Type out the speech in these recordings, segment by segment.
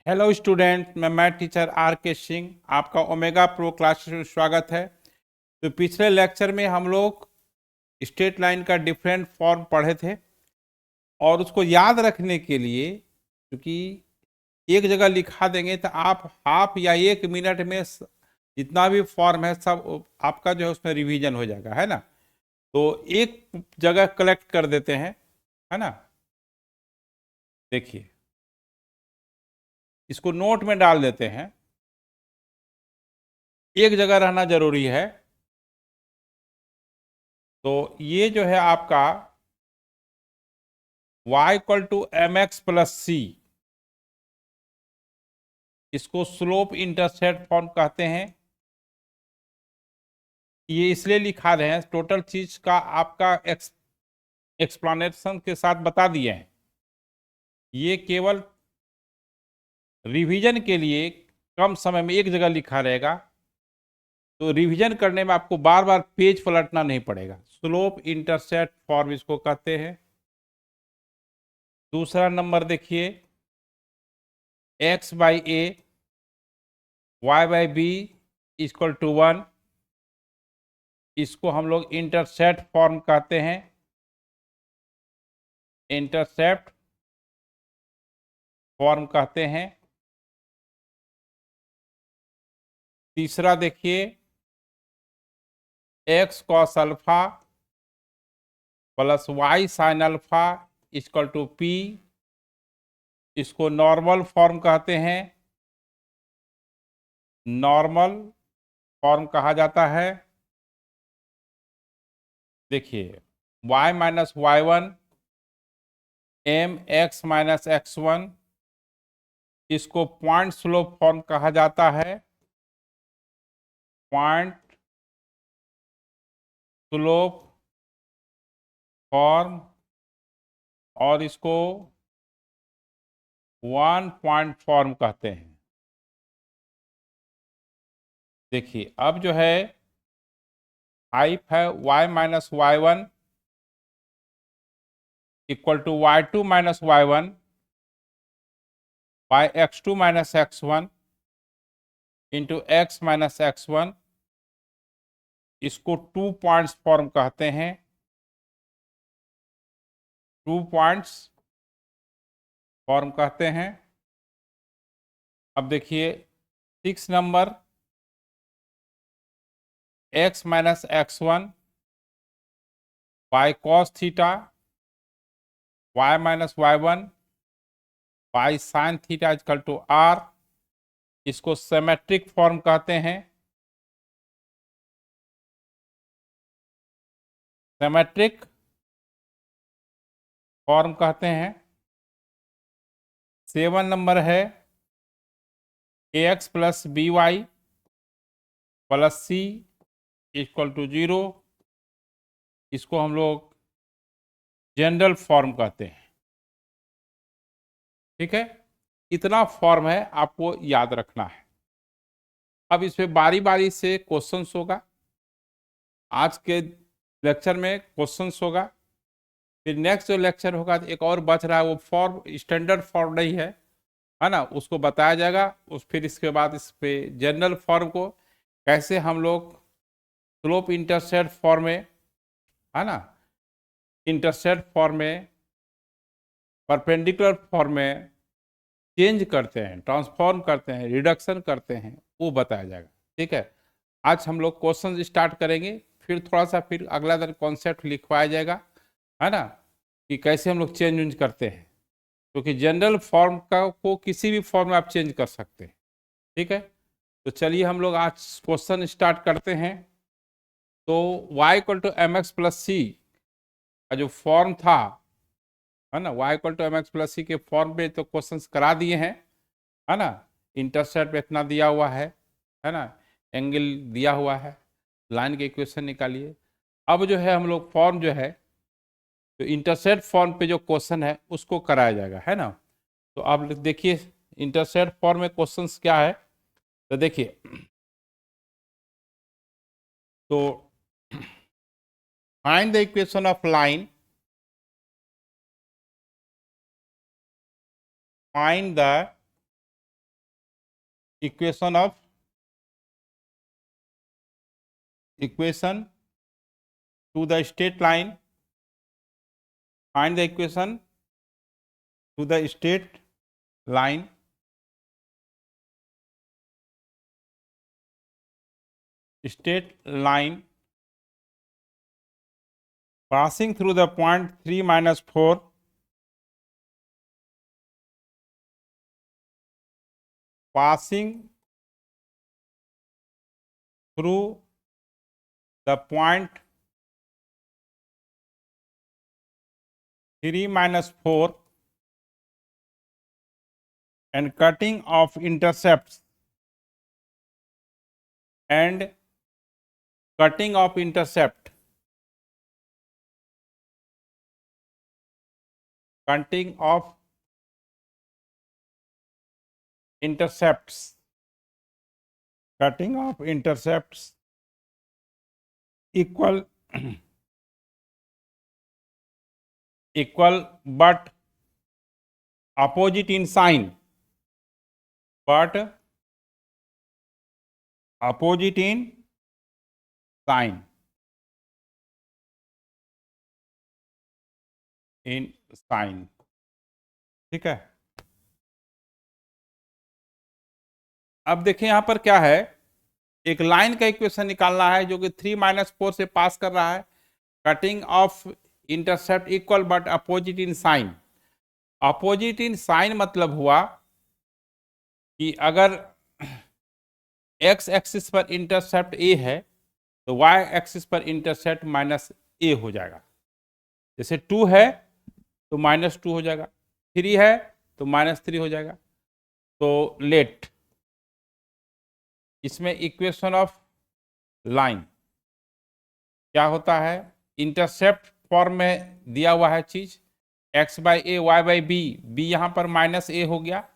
Hello student, मैं math teacher are के सिंह आपका ओमेगा प्रो क्लास में स्वागत है। तो पिछले लेक्चर में हम लोग स्ट्रेट लाइन का डिफरेंट फॉर्म पढ़े थे और उसको याद रखने के लिए, क्योंकि एक जगह लिखा देंगे तो आप हाफ या 1 मिनट में जितना भी फॉर्म है सब आपका जो है उसमें रिवीजन हो जाएगा, है ना। तो एक जगह कलेक्ट कर देते हैं, है ना। देखिए, इसको नोट में डाल देते हैं। एक जगह रहना जरूरी है। तो ये जो है आपका y equal to m x plus c, इसको स्लोप इंटरसेप्ट फॉर्म कहते हैं। ये इसलिए लिखा रहे हैं, टोटल चीज का आपका एक्सप्लेनेशन के साथ बता दिए हैं। ये केवल रिवीजन के लिए कम समय में एक जगह लिखा रहेगा, तो रिवीजन करने में आपको बार बार पेज पलटना नहीं पड़ेगा। स्लोप इंटरसेप्ट फॉर्म इसको कहते हैं। दूसरा नंबर देखिए, x by a y by b equal to 1, इसको हम लोग इंटरसेप्ट फॉर्म कहते हैं। इंटरसेप्ट फॉर्म कहते हैं। तीसरा देखिए, x cos alpha plus y sine alpha equal to p, इसको नॉर्मल फॉर्म कहते हैं। नॉर्मल फॉर्म कहा जाता है। देखिए, y minus y one m x minus x one, इसको पॉइंट स्लोप फॉर्म कहा जाता है। पॉइंट स्लोप फॉर्म, और इसको 1 पॉइंट फॉर्म कहते हैं। देखिए, अब जो है टाइप है y minus y one equal to y two minus y one by x two minus x one into x minus x one, इसको 2 पॉइंट्स फॉर्म कहते हैं। 2 पॉइंट्स फॉर्म कहते हैं। अब देखिए 6 number, x minus x one by cos theta y minus y one by sine theta equal to r, इसको symmetric form कहते हैं। सिमेट्रिक फॉर्म कहते हैं। 7 नंबर है, a x plus b y plus c equal to 0, इसको हम लोग general form कहते हैं। ठीक है, इतना फॉर्म है, आपको याद रखना है। अब इस पे बारी बारी से क्वेश्चंस होगा। आज के लेक्चर में क्वेश्चंस होगा, फिर नेक्स्ट जो लेक्चर होगा तो एक और बच रहा है, वो फॉर्म स्टैंडर्ड फॉर्म नहीं है ना, उसको बताया जाएगा। उस फिर इसके बाद इस पे जनरल फॉर्म को कैसे हम लोग स्लोप इंटरसेप्ट फॉर्म में, है ना, इंटरसेप्ट फॉर्म में, परपेंडिकुलर फॉर्म में चेंज करते हैं, ट्रांसफॉर्म करते हैं, रिडक्शन करते हैं, वो बताया जाएगा। ठीक है, आज हम लोग क्वेश्चन स्टार्ट करेंगे, फिर थोड़ा सा फिर अगला दिन कॉन्सेप्ट लिखवाया जाएगा, है ना, कि कैसे हम लोग चेंज उंज करते हैं। क्योंकि जनरल फॉर्म का को किसी भी फॉर्म में आप चेंज कर सकते हैं। ठीक है, तो चलिए हम लोग आज क्वेश्चन स्टार्ट करते हैं। तो y equal to m x plus c का जो फॉर्म था, है ना, y equal to m x plus c के फॉर्म पे तो क्वेश्चंस करा दिए हैं, है ना। इंटरसेप्ट इतना दिया हुआ है ना, एंगल दिया हुआ है, लाइन के इक्वेशन निकालिए। अब जो है हम लोग फॉर्म जो है, तो इंटरसेप्ट फॉर्म पे जो क्वेश्चन है उसको कराया जाएगा, है ना। तो आप देखिए इंटरसेप्ट फॉर्म में क्वेश्चंस क्या है, तो देखिए, तो find the equation of line, find the equation of equation to the straight line, find the equation to the straight line passing through the point 3 minus 4 passing through the point 3 minus 4 and cutting of intercepts and cutting of intercept, cutting of intercepts, cutting of intercepts equal equal but opposite in sign, but opposite in sign, in sign, ठीक है। अब देखिए यहां पर क्या है, एक line का इक्वेशन निकालना है जो कि 3 माइनस 4 से पास कर रहा है, cutting off intercept equal but opposite in sign. Opposite in sign मतलब हुआ कि अगर एक्स एक्सिस पर इंटरसेप्ट ए है तो वाई एक्सिस पर इंटरसेप्ट माइनस ए हो जाएगा। जैसे 2 है तो -2 हो जाएगा, 3 है तो -3 हो जाएगा। तो लेट इसमें इक्वेशन ऑफ लाइन क्या होता है, इंटरसेप्ट फॉर्म में दिया हुआ है चीज x by a y by b, b यहाँ पर -a हो गया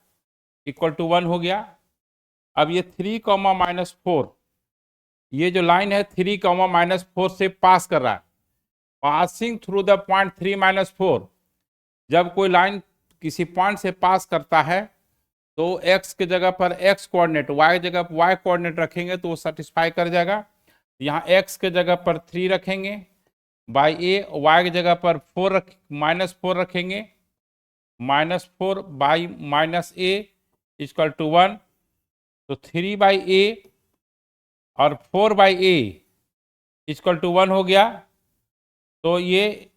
इक्वल टू 1 हो गया। अब ये 3 -4, ये जो लाइन है 3 -4 से पास कर रहा है, पासिंग थ्रू द पॉइंट 3 -4। जब कोई लाइन किसी पॉइंट से पास करता है तो x के जगह पर x कोऑर्डिनेट, y जगह पर y कोऑर्डिनेट रखेंगे तो वो सेटिस्फाई कर जाएगा। यहाँ x के जगह पर 3 रखेंगे, बाई ए y की जगह पर -4 रखेंगे, -4 बाई -a इक्वल टू 1, तो 3 बाई ए और 4 बाई ए इक्वल टू 1 हो गया। तो ये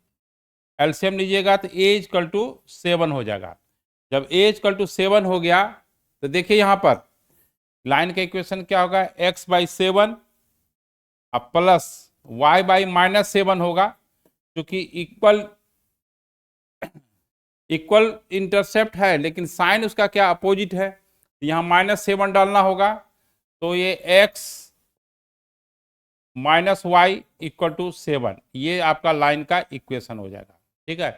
एलसीएम लीजिएगा तो a इक्वल टू 7 हो जाएगा। जब a इक्वल टू 7 हो गया तो देखिए यहाँ पर लाइन का इक्वेशन क्या होगा, x बाई 7 अब प्लस y बाई -7 होगा, क्योंकि इक्वल इंटरसेप्ट है लेकिन साइन उसका क्या अपोजिट है, यहाँ -7 डालना होगा। तो ये x minus y equal to 7, ये आपका लाइन का इक्वेशन हो जाएगा, ठीक है।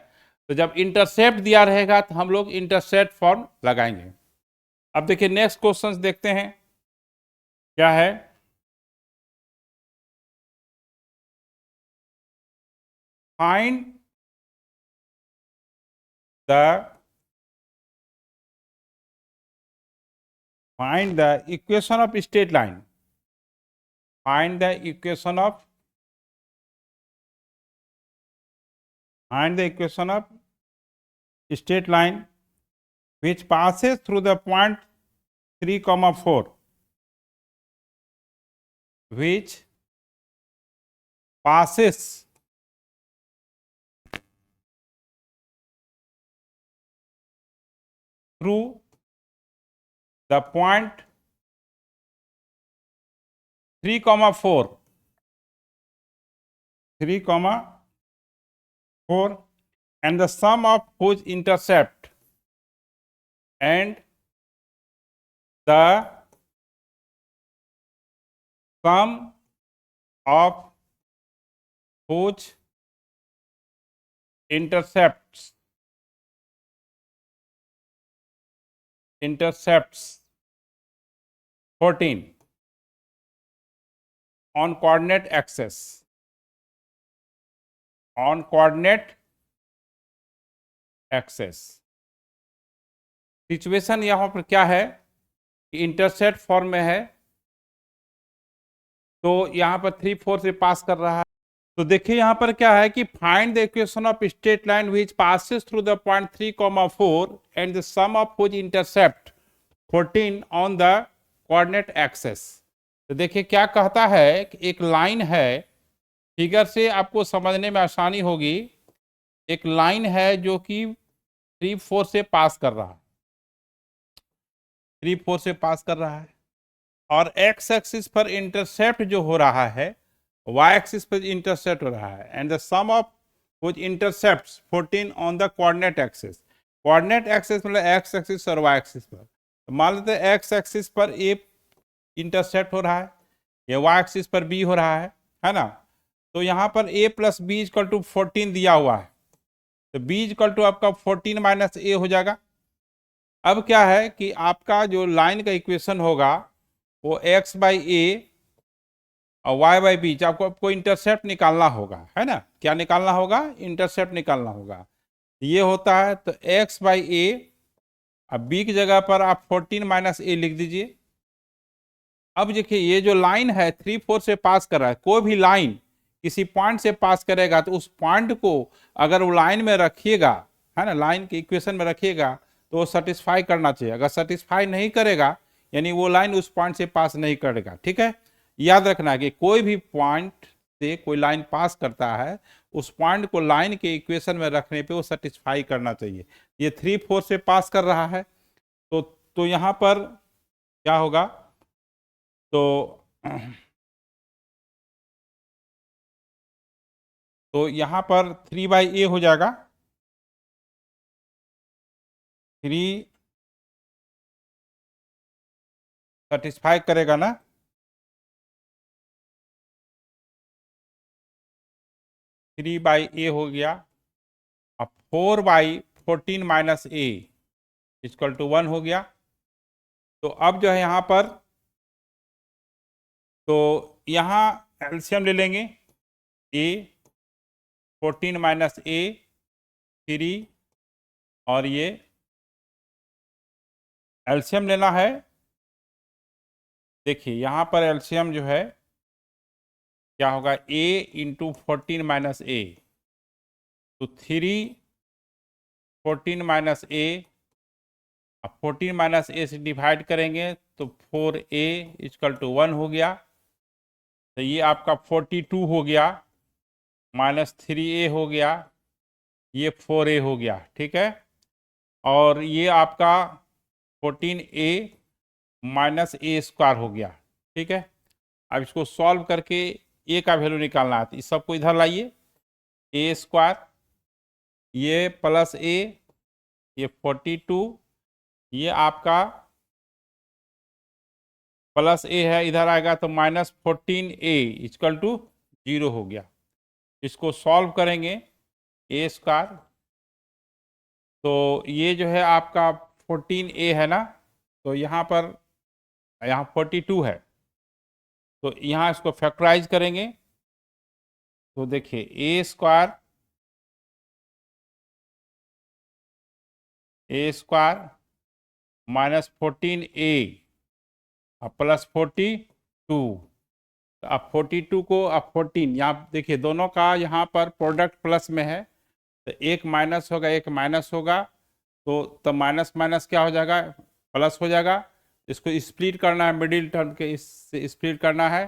तो जब इंटरसेप्ट दिया रहेगा तो हम लोग इंटरसेप्ट फॉर्म लगाएंगे। अब देखिए नेक्स्ट क्वेश्चन देखते हैं क्या है। Find the equation of straight line, find the equation of straight line which passes through the point 3, 4, which passes through the point 3, 4, and the sum of whose intercept and the sum of whose intercepts 14 on coordinate axis, situation यहां पर क्या है intercept form में है, तो यहाँ पर 3 4 से पास कर रहा है। तो देखिए यहाँ पर क्या है कि find the equation of straight line which passes through the point 3,4 and the sum of which intercept 14 on the coordinate axes. तो देखिए क्या कहता है कि एक लाइन है, फिगर से आपको समझने में आसानी होगी। एक लाइन है जो कि 3 4 से पास कर रहा है, 3 4 से पास कर रहा है, और एक्स एक्सिस पर इंटरसेप्ट जो हो रहा है वाई एक्सिस पर इंटरसेप्ट हो रहा है, and the sum of which intercepts 14 on the coordinate axis. Coordinate axis मतलब एक्स एक्सिस और वाई एक्सिस पर। तो मान लेते हैं एक्स एक्सिस पर ए इंटरसेप्ट हो रहा है, या वाई एक्सिस पर बी हो रहा है ना। तो यहाँ पर a plus b equal to 14 दिया हुआ है, तो b इक्वल टू आपका 14 माइनस ए हो जाएगा। अब क्या है कि आपका जो लाइन का इक्वेशन होगा वो x बाई ए और y बाई बी, आपको इंटरसेप्ट निकालना होगा, है ना। क्या निकालना होगा? इंटरसेप्ट निकालना होगा। ये होता है तो x बाई ए, अब b की जगह पर आप 14 माइनस ए लिख दीजिए। अब देखिए ये जो लाइन है 3 4 से पास कर रहा है, कोई भी लाइन किसी पॉइंट से पास करेगा तो उस पॉइंट को अगर वो लाइन में रखिएगा, है ना, लाइन के इक्वेशन में रखिएगा तो वो सेटिस्फाई करना चाहिए। अगर सेटिस्फाई नहीं करेगा यानी वो लाइन उस पॉइंट से पास नहीं करेगा। ठीक है, याद रखना कि कोई भी पॉइंट से कोई लाइन पास करता है, उस पॉइंट को लाइन के इक्वेशन में रखने पे वो सेटिस्फाई करना चाहिए। ये 3 4 से पास कर रहा है, तो यहाँ पर क्या होगा? तो यहाँ पर 3 बाई ए हो जाएगा, 3 सेटिस्फाई करेगा ना, 3 बाई ए हो गया। अब 4 by 14 minus a equal to 1 हो गया। तो अब जो है यहाँ पर, तो यहाँ एलसीएम ले लेंगे, ए 14 माइनस ए 3, और ये एलसीएम लेना है। देखिए यहाँ पर एलसीएम जो है क्या होगा, a इंटू 14 माइनस ए, तो 3 14 माइनस ए, अब 14 माइनस ए से डिवाइड करेंगे तो 4a इक्वल टू 1 हो गया। तो ये आपका 42 हो गया, माइनस 3a हो गया, ये 4a हो गया। ठीक है, और ये आपका 14a माइनस ए स्क्वायर हो गया। ठीक है, अब इसको सॉल्व करके a का वैल्यू निकालना है, तो इस सबको इधर लाइए, ए स्क्वायर, ये प्लस ए, ये 42, ये आपका प्लस ए है, इधर आएगा तो माइनस 14a इक्वल टू 0 हो गया। इसको सॉल्व करेंगे, ए स्क्वायर, तो ये जो है आपका 14a है ना, तो यहाँ पर यहाँ 42 है, तो यहाँ इसको फैक्टराइज करेंगे तो देखिए ए स्क्वायर माइनस 14a प्लस 42, अब 42 को अब 14, यहाँ देखिए दोनों का यहाँ पर प्रोडक्ट प्लस में है, तो एक माइनस होगा एक माइनस होगा, तो माइनस माइनस क्या हो जाएगा, प्लस हो जाएगा। इसको स्प्लिट करना है, मिडिल टर्म के इससे स्प्लिट करना है,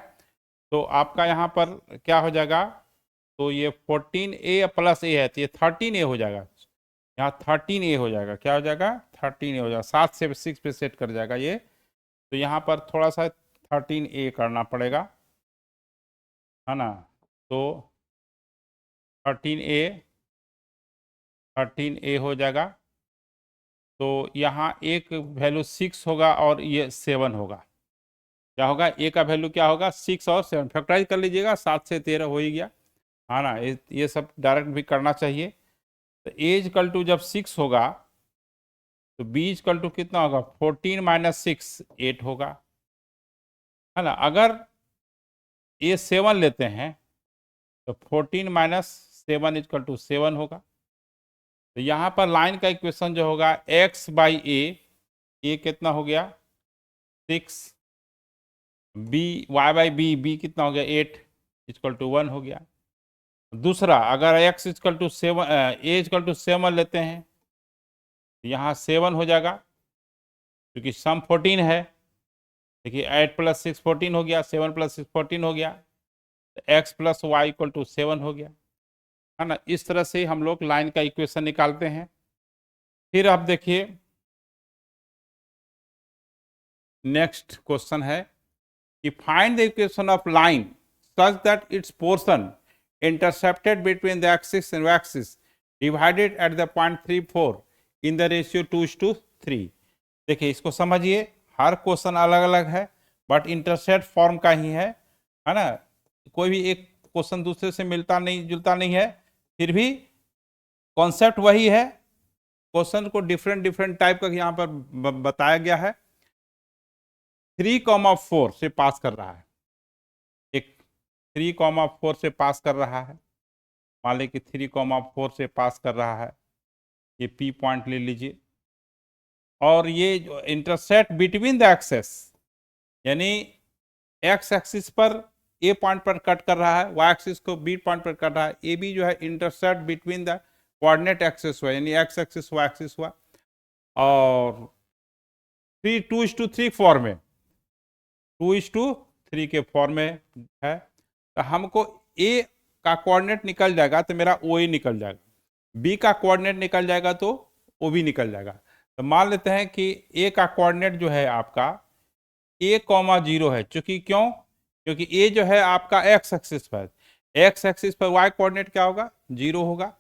तो आपका यहाँ पर क्या हो जाएगा, तो ये 14a प्लस ए है तो ये 13a हो जाएगा, यहाँ 13a हो जाएगा। क्या हो जाएगा? 13a हो जाएगा, 7 से 6 पे सेट कर जाएगा ये। तो यहाँ पर थोड़ा सा 13a करना पड़ेगा, है ना। तो 13a हो जाएगा, तो यहाँ एक वैल्यू 6 होगा और ये 7 होगा। क्या होगा? ए का वैल्यू क्या होगा? 6 और 7, फैक्टराइज कर लीजिएगा, 7 से 13 हो ही गया, है ना। ये सब डायरेक्ट भी करना चाहिए। तो ए इक्वल टू जब 6 होगा तो बी इक्वल टू कितना होगा, 14 माइनस 6 8 होगा, है ना। अगर ए 7 लेते हैं तो 14 माइनस 7 इक्वल टू 7 होगा। तो यहाँ पर लाइन का इक्वेशन जो होगा x बाई ए कितना हो गया, 6 बी वाई बाई बी कितना हो गया 8 इक्वल टू 1 हो गया। दूसरा अगर x equal to 7 a equal to 7 लेते हैं, यहाँ 7 हो जाएगा क्योंकि सम 14 है। देखिए 8 + 6 14 हो गया, 7 + 6 14 हो गया, तो x + y इक्वल टू 7 हो गया, है ना। इस तरह से हम लोग लाइन का इक्वेशन निकालते हैं। फिर आप देखिए नेक्स्ट क्वेश्चन है कि find the equation of line such that it's portion intercepted between the axis and axis divided at the point 34 in the ratio 2:3। देखिए इसको समझिए, हर क्वेश्चन अलग अलग है बट इंटरसेप्ट फॉर्म का ही है ना। कोई भी एक क्वेश्चन दूसरे से मिलता नहीं जुलता नहीं है, फिर भी कॉन्सेप्ट वही है। क्वेश्चन को डिफरेंट टाइप का यहाँ पर बताया गया है। 3,4 से पास कर रहा है, एक 3,4 से पास कर रहा है। मान लीजिए कि 3,4 से पास कर रहा है, ये P पॉइंट ले लीजिए। और ये जो इंटरसेक्ट बिटवीन द एक्सेस, यानी एक्स एक्सिस पर ए पॉइंट पर कट कर रहा है, वाई एक्सिस को बी पॉइंट पर कट रहा है। ए बी जो है intersect between the coordinate axis हुआ, यानी एक्स एक्सिस वाई एक्सिस हुआ। और 2:3 फॉर्म में, 2:3 के फॉर्म में है, तो हमको ए का कोऑर्डिनेट निकल जाएगा तो मेरा ओ ए निकल जाएगा, बी का कोऑर्डिनेट निकल जाएगा तो ओ बी निकल जाएगा। तो मान लेते हैं कि ए का कोऑर्डिनेट जो है आपका a,0 है। चूंकि क्योंकि ए जो है आपका एक्स एक्सिस पर, एक्स एक्सिस पर वाई कोऑर्डिनेट क्या होगा 0 होगा,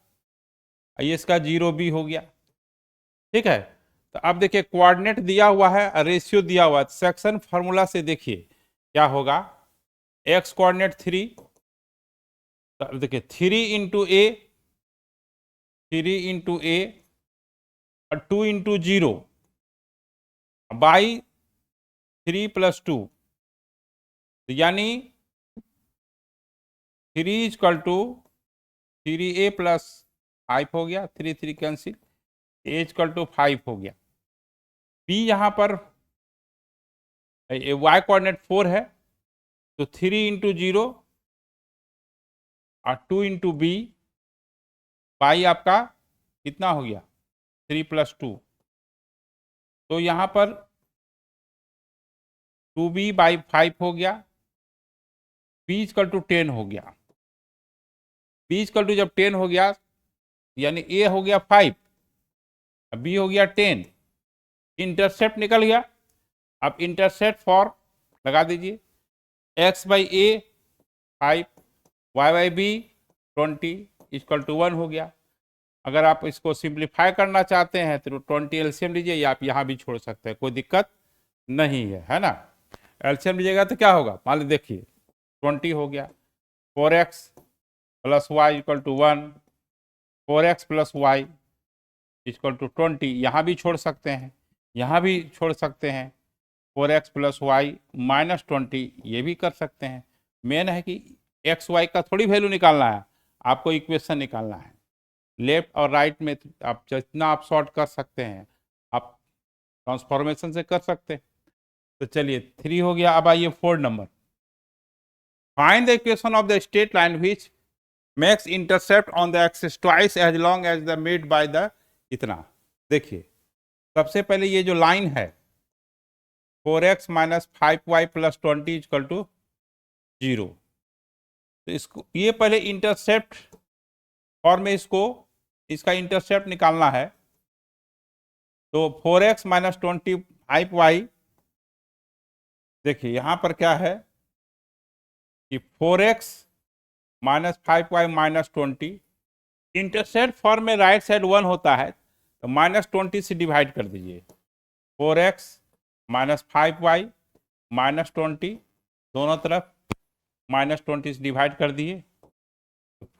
ये इसका 0 भी हो गया। ठीक है, तो अब देखिए कोऑर्डिनेट दिया हुआ है, रेशियो दिया हुआ है, सेक्शन फार्मूला से देखिए क्या होगा। एक्स कोऑर्डिनेट 3, तो अब देखिए 3 × a, 3 × a और 2 × 0 बाई 3 + 2, यानी 3 = 3a + 5 हो गया, 3 3 कैंसिल, a = 5 हो गया। b यहाँ पर y कोऑर्डिनेट 4 है, तो 3 × 0 और 2 × b बाई आपका कितना हो गया 3 + 2, तो यहाँ पर 2b/5 हो गया, b = 10 हो गया। b = जब 10 हो गया यानी a हो गया 5, b हो गया 10, इंटरसेप्ट निकल गया। अब इंटरसेप्ट फॉर्म लगा दीजिए, x/a 5, y/b 20 = 1 हो गया। अगर आप इसको सिंप्लीफाई करना चाहते हैं तो 20 एलसीएम लीजिए, या आप यहाँ भी छोड़ सकते हैं, कोई दिक्कत नहीं है ना। एलसीएम लीजिएगा तो क्या होगा, मान लीजिए देखिए 20 हो गया, 4x + y = 1, 4x + y = 20, यहाँ भी छोड़ सकते हैं, यहाँ भी छोड़ सकते हैं, 4x + y - 20 ये भी कर सकते हैं। मेन है कि एक्स वाई का थोड़ी वैल्यू निकालना है, आपको इक्वेशन निकालना है। लेफ्ट और राइट में आप जितना आप शॉर्ट कर सकते हैं, आप ट्रांसफॉर्मेशन से कर सकते हैं। तो चलिए 3 हो गया। अब आइए 4 number, find the equation of the straight line which makes intercept on the axis twice as long as the made by the इतना। देखिए सबसे पहले ये जो लाइन है 4x - 5y + 20 = 0, तो इसको ये पहले इंटरसेप्ट फॉर्म में इसका इंटरसेप्ट निकालना है। तो 4x - 25y, देखिए यहां पर क्या है कि 4x - 5y - 20, इंटरसेप्ट फॉर्म में राइट साइड 1 होता है, तो -20 से डिवाइड कर दीजिए। 4x - 5y - 20 दोनों तरफ -20 से डिवाइड कर दिए,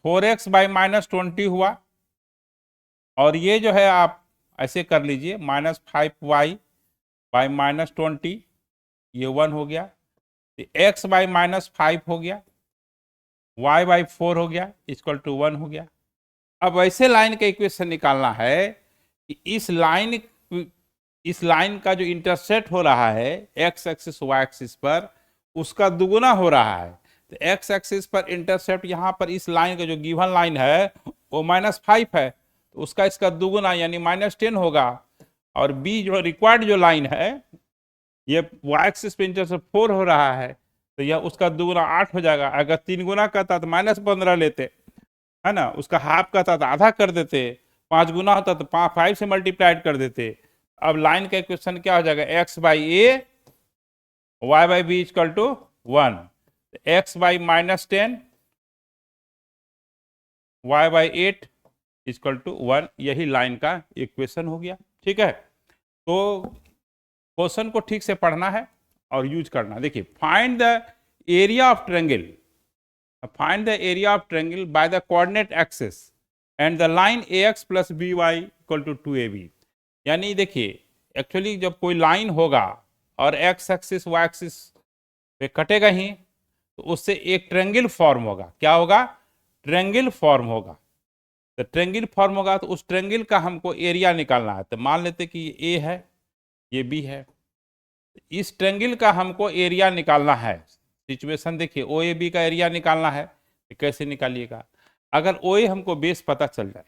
4x/- 20 हुआ। और ये जो है आप ऐसे कर लीजिए, -5y/- 20 ये 1 हो गया, x/- 5 हो गया, y/4 हो गया, = 1 हो गया। अब ऐसे लाइन का इक्वेशन निकालना है कि इस लाइन इस लाइन का जो इंटरसेक्ट हो रहा है एक्स एक्सिस वाई एक्सिस पर, उसका दुगुना हो रहा है। तो एक्स एक्सिस पर इंटरसेप्ट यहाँ पर इस लाइन का जो गिवन लाइन है वो -5 है, तो उसका इसका दुगुना यानी -10 होगा। और बी जो रिक्वायर्ड जो लाइन है, ये वाई एक्सिस पे इंटरसेप्ट 4 हो रहा है, तो यह उसका दुगुना 8 हो जाएगा। अगर 3 गुना करता तो -15 लेते, है ना, उसका हाफ करता तो आधा कर देते, 5 गुना होता तो 5 से मल्टीप्लाइड कर देते। अब लाइन का इक्वेशन क्या हो जाएगा, x by a y by b equal to 1, x by -10 y by 8 equal to 1, यही लाइन का इक्वेशन हो गया। ठीक है, तो क्वेश्चन को ठीक से पढ़ना है और यूज करना। देखिए, find the area of triangle, find the area of triangle by the coordinate axis and the line a x plus b y equal to 2ab। यानी देखिए, एक्चुअली जब कोई लाइन होगा और एक्स एक्सिस वाई एक्सिस पे कटेगा ही, तो उससे एक ट्रायंगल फॉर्म होगा। क्या होगा, ट्रायंगल फॉर्म होगा। तो ट्रायंगल फॉर्म होगा तो उस ट्रायंगल का हमको एरिया निकालना है। तो मान लेते कि ये ए है, ये बी है, इस ट्रायंगल का हमको एरिया निकालना है। सिचुएशन देखिए, ओ ए बी का एरिया निकालना है, तो कैसे निकालिएगा। अगर ओ ए हमको बेस पता चल जाए,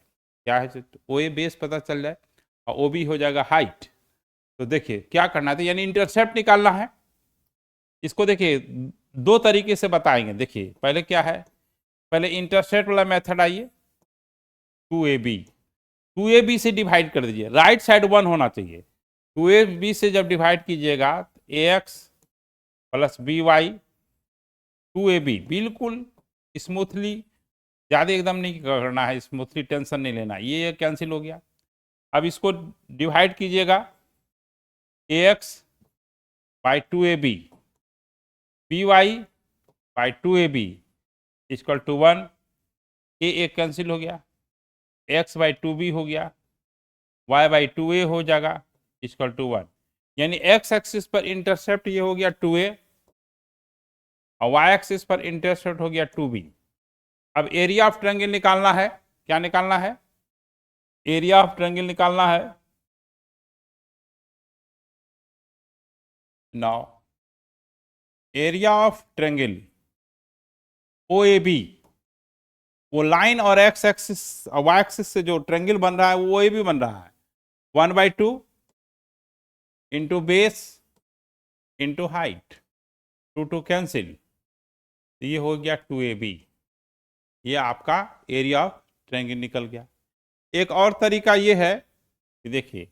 क्या है, ओ ए बेस पता चल जाए और ओ बी हो जाएगा हाइट, तो देखिए क्या करना है, यानी इंटरसेप्ट निकालना है। इसको देखिए दो तरीके से बताएंगे। देखिए पहले क्या है, पहले इंटरसेप्ट वाला मेथड आइए, 2ab, 2ab से डिवाइड कर दीजिए, राइट साइड 1 होना चाहिए। 2ab से जब डिवाइड कीजिएगा तो ax plus b Y 2ab, बिल्कुल स्मूथली, ज़्यादा एकदम नहीं करना है, स्मूथली टेंशन नहीं लेना, ये कैंसिल हो गया। अब इसको डिवाइड कीजिएगा, ax by 2ab, b y by 2ab equal to 1, a cancel हो गया, एक्स बाई 2b हो गया, y बाई 2a हो जाएगा इक्वल टू 1। यानी एक्स एक्सिस पर इंटरसेप्ट ये हो गया 2a और y एक्सिस पर इंटरसेप्ट हो गया 2b। अब एरिया ऑफ ट्रायंगल निकालना है। क्या निकालना है, एरिया ऑफ ट्रायंगल निकालना है। Now area of triangle OAB, वो लाइन और एक्स एक्सिस और वाई एक्सिस से जो ट्रायंगल बन रहा है वो OAB बन रहा है। 1/2 into base into height, 2 cancel, ये हो गया 2ab। ये आपका एरिया ऑफ ट्रायंगल निकल गया। एक और तरीका ये है कि देखिए,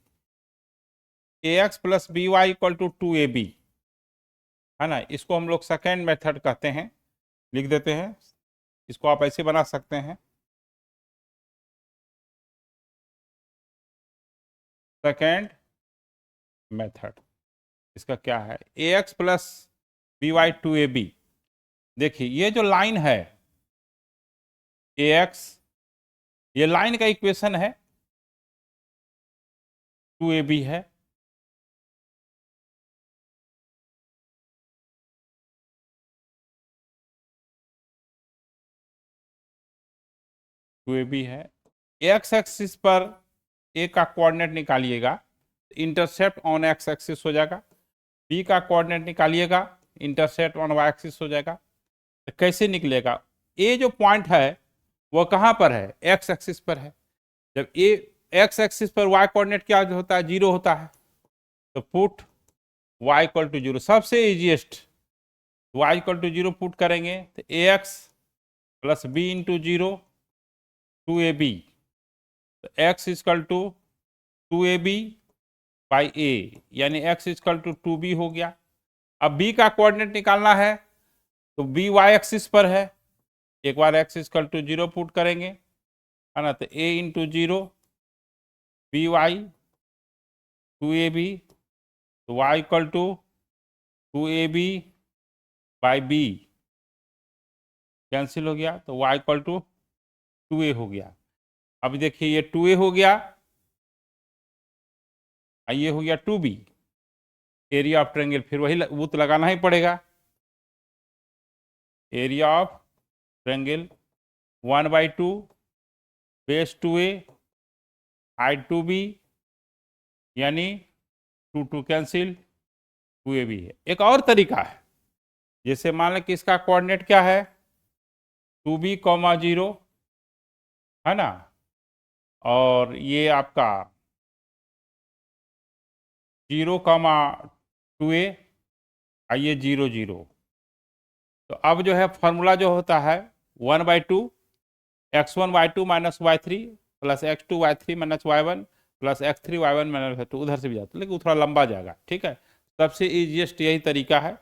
ax plus b y equal to 2ab, है ना, इसको हम लोग सेकेंड मेथड कहते हैं, लिख देते हैं। इसको आप ऐसे बना सकते हैं, सेकेंड मेथड। इसका क्या है, ax plus b Y 2ab। देखिए ये जो लाइन है ax, ये लाइन का इक्वेशन है, 2ab है, है। एक्स एक्सिस पर ए का कोऑर्डिनेट निकालिएगा, इंटरसेप्ट ऑन एक्स एक्सिस हो जाएगा। बी का कोऑर्डिनेट निकालिएगा, इंटरसेप्ट ऑन वाई एक्सिस हो जाएगा। तो कैसे निकलेगा, ए जो पॉइंट है वो कहाँ पर है, एक्स एक्सिस पर है। जब ए एक्स एक्सिस पर वाई कोऑर्डिनेट क्या होता है, 0 होता है, तो पुट वाई इक्वल टू 0, सबसे easiest, y equal to 0 put करेंगे तो a x plus b into 0 2ab, तो x equal to 2ab by a, यानी एक्स इक्वल टू 2b हो गया। अब b का कोऑर्डिनेट निकालना है, तो b वाई एक्सिस पर है, एक बार एक्स इक्वल टू 0 पुट करेंगे, है ना, तो a into 0 B Y 2ab, तो y equal to 2ab by b, cancel हो गया, तो y इक्वल टू 2a हो गया। अब देखिए ये 2a हो गया, ये हो गया 2b, एरिया ऑफ ट्रायंगल, फिर वही वो तो लगाना ही पड़ेगा, area of triangle 1/2 base 2a height 2b, यानी टू कैंसिल, 2a भी है। एक और तरीका है, जैसे मान लें कि इसका कोऑर्डिनेट क्या है 2b, 0 है ना, और ये आपका 0, 2a, आइए 0, 0। तो अब जो है फॉर्मूला जो होता है 1/2 x1y2 minus y3 plus x2y3 minus y1 plus x3y1 minus y2, उधर से भी जाता है लेकिन थोड़ा लंबा जाएगा, ठीक है। सबसे इजीएस्ट यही तरीका है,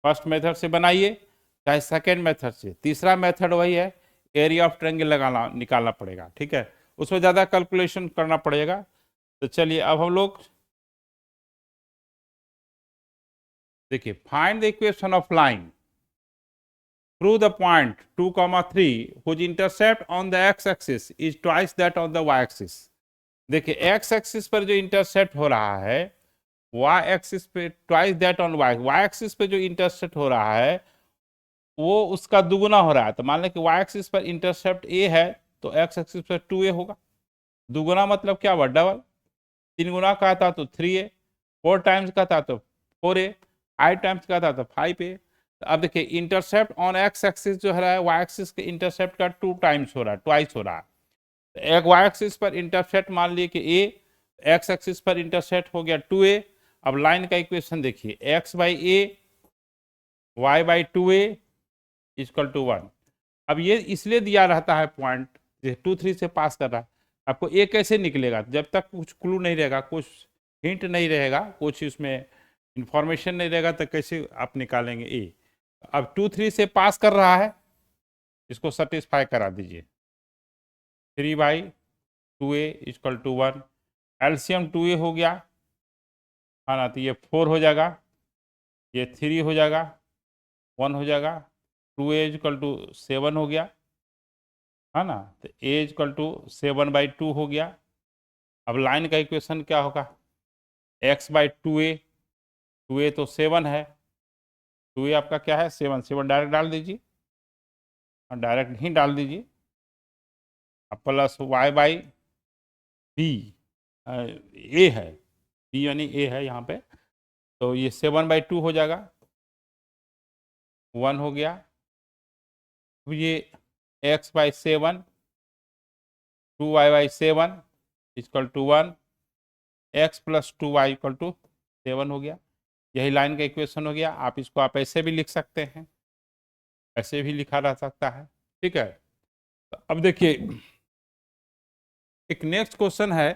फर्स्ट मेथड से बनाइए चाहे सेकेंड मेथड से। तीसरा मेथड वही है, एरिया ऑफ ट्रायंगल लगाना निकालना पड़ेगा, ठीक है, उसमें ज़्यादा कैलकुलेशन करना पड़ेगा। तो चलिए अब हम लोग देखिए, find the equation of line through the point 2, 3 whose intercept on the x-axis is twice that on the y-axis। देखिए x एक्सिस पर जो इंटरसेप्ट हो रहा है y एक्सिस पे twice that on y axis पे जो इंटरसेप्ट हो रहा है वो उसका दुगुना हो रहा है। तो मान लें कि y एक्सिस पर इंटरसेप्ट a है तो x एक्सिस पर 2a होगा। दुगुना मतलब क्या हुआ, डबल। 3 गुना का था तो 3a, 4 टाइम्स का था तो 4a, 5 टाइम्स का था तो 5a। अब देखिए इंटरसेप्ट ऑन एक्स एक्सिस जो है वाई एक्सिस के इंटरसेप्ट का 2 टाइम्स हो रहा है, ट्वाइस हो रहा है। तो एक वाई एक्सिस पर इंटरसेप्ट मान लिए कि ए, एक्स एक्सिस पर इंटरसेप्ट हो गया 2a। अब लाइन का इक्वेशन देखिए, x/a y/2a इक्वल टू 1। अब ये इसलिए दिया रहता है पॉइंट 2, 3 से पास कर रहा है। आपको ए कैसे निकलेगा, जब तक कुछ क्लू नहीं रहेगा, कुछ हिंट नहीं रहेगा, कुछ इसमें इंफॉर्मेशन नहीं रहेगा तो कैसे आप निकालेंगे ए। अब 2, 3 से पास कर रहा है, इसको सेटिस्फाई करा दीजिए। 3/2a equal to 1, LCM 2a हो गया है ना, तो ये 4 हो जाएगा, ये 3 हो जाएगा, 1 हो जाएगा, 2a इक्वल टू 7 हो गया है ना, तो a इक्वल टू 7/2 हो गया। अब लाइन का इक्वेशन क्या होगा, x/2a, 2a तो 7 है, 2a आपका क्या है 7, 7 डायरेक्ट डाल दीजिए, डायरेक्ट ही डाल दीजिए। अब प्लस y/b, a है, b यानी a है यहाँ पे, तो ये 7/2 हो जाएगा, 1 हो गया। अब ये x/7, 2y/7 equal to 1, x plus 2y equal to 7 हो गया। यही लाइन का इक्वेशन हो गया। आप ऐसे भी लिख सकते हैं, ऐसे भी लिखा जा सकता है, ठीक है। तो अब देखिए एक नेक्स्ट क्वेश्चन है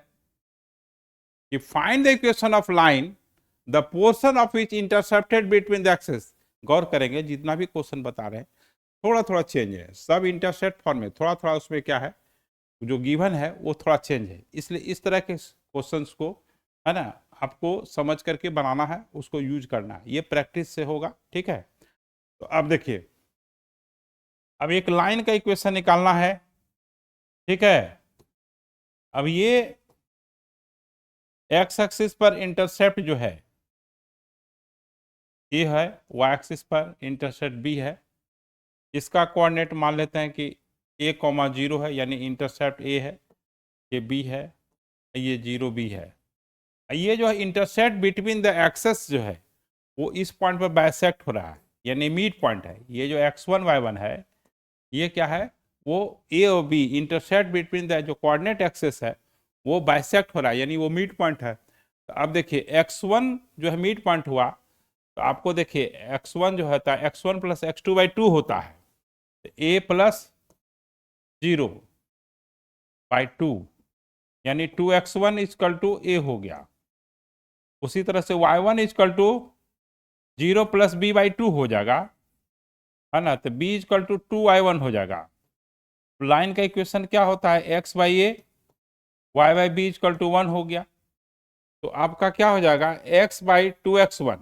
कि find the equation of line the portion of which intercepted between the axes. गौर करेंगे जितना भी क्वेश्चन बता रहे हैं थोड़ा थोड़ा चेंज है, सब इंटरसेप्ट फॉर्म में थोड़ा थोड़ा उसमें क्या है जो गिवन है वो थोड़ा चेंज है, इसलिए इस तरह के क्वेश्चंस को है ना आपको समझ करके बनाना है, उसको यूज करना है, ये प्रैक्टिस से होगा, ठीक है। तो अब देखिए, अब एक लाइन का इक्वेशन निकालना है, ठीक है। अब ये एक्स एक्सिस पर इंटरसेप्ट जो है ये है, वाई एक्सिस पर इंटरसेप्ट बी है। इसका कोऑर्डिनेट मान लेते हैं कि a, 0 है, यानी इंटरसेप्ट a है, ये b है, ये 0 b है। ये जो है इंटरसेप्ट बिटवीन द एक्सेस जो है वो इस पॉइंट पर बाइसेक्ट हो रहा है, यानी मिड पॉइंट है। ये जो x1 y1 है ये क्या है, वो a और b इंटरसेप्ट बिटवीन द जो कोऑर्डिनेट एक्सेस है वो बाइसेक्ट हो रहा है, यानी वो मिड पॉइंट है। तो अब देखिए x1 जो है मिड पॉइंट हुआ, तो आपको देखिए x1 जो होता है x1 प्लस x2/2 होता है, तो a प्लस 0/2 यानी 2x1 इक्वल टू a हो गया। उसी तरह से y1 equal to 0 plus b/2 हो जाएगा, है ना, तो b इक्वल टू 2y1 हो जाएगा। लाइन का इक्वेशन क्या होता है, x/a y/b इक्वल टू 1 हो गया। तो आपका क्या हो जाएगा, x/2x1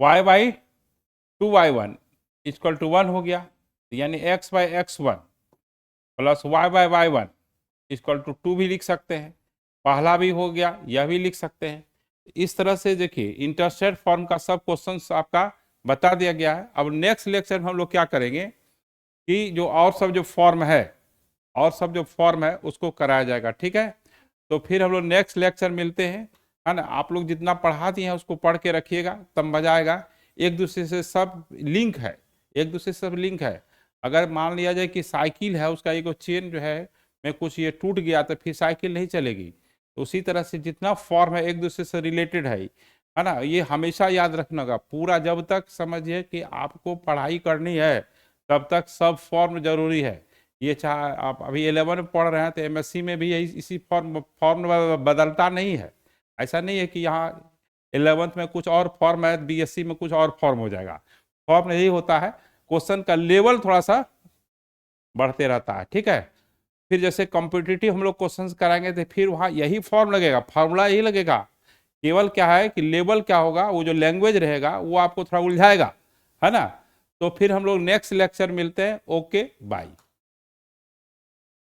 y/2y1 इक्वल टू 1 हो गया, यानी x/x1 plus y/y1 equal to 2 भी लिख सकते हैं, पहला भी हो गया, यह भी लिख सकते हैं। इस तरह से देखिए इंटरसेप्ट फॉर्म का सब क्वेश्चंस आपका बता दिया गया है। अब नेक्स्ट लेक्चर में हम लोग क्या करेंगे कि जो और सब जो फॉर्म है उसको कराया जाएगा, ठीक है। तो फिर हम लोग नेक्स्ट लेक्चर मिलते हैं। है ना। आप लोग जितना पढ़ा दिए हैं उसको पढ़ के रखिएगा, तब मजा आएगा। एक दूसरे से सब लिंक है, एक दूसरे से सब लिंक है। अगर मान लिया जाए कि साइकिल है, उसका एक चेन जो है में कुछ ये टूट गया तो फिर साइकिल नहीं चलेगी। तो उसी तरह से जितना फॉर्म है एक दूसरे से रिलेटेड है ना। ये हमेशा याद रखना होगा पूरा, जब तक समझिए कि आपको पढ़ाई करनी है तब तक सब फॉर्म जरूरी है। ये चाहे आप अभी 11 में पढ़ रहे हैं तो एमएससी में भी यही इसी फॉर्म फॉर्म बदलता नहीं है। ऐसा नहीं है कि यहाँ 11th में कुछ और फॉर्म है, बीएससी में कुछ और फॉर्म हो जाएगा। फॉर्म यही होता है, क्वेश्चन का लेवल थोड़ा सा बढ़ते रहता है, ठीक है। फिर जैसे कॉम्पिटिटिव हम लोग क्वेश्चंस कराएंगे तो फिर वहाँ यही फॉर्म लगेगा, फॉर्मूला यही लगेगा। केवल क्या है कि लेवल क्या होगा, वो जो लैंग्वेज रहेगा वो आपको थोड़ा उलझाएगा, है ना। तो फिर हम लोग नेक्स्ट लेक्चर मिलते हैं। Okay bye.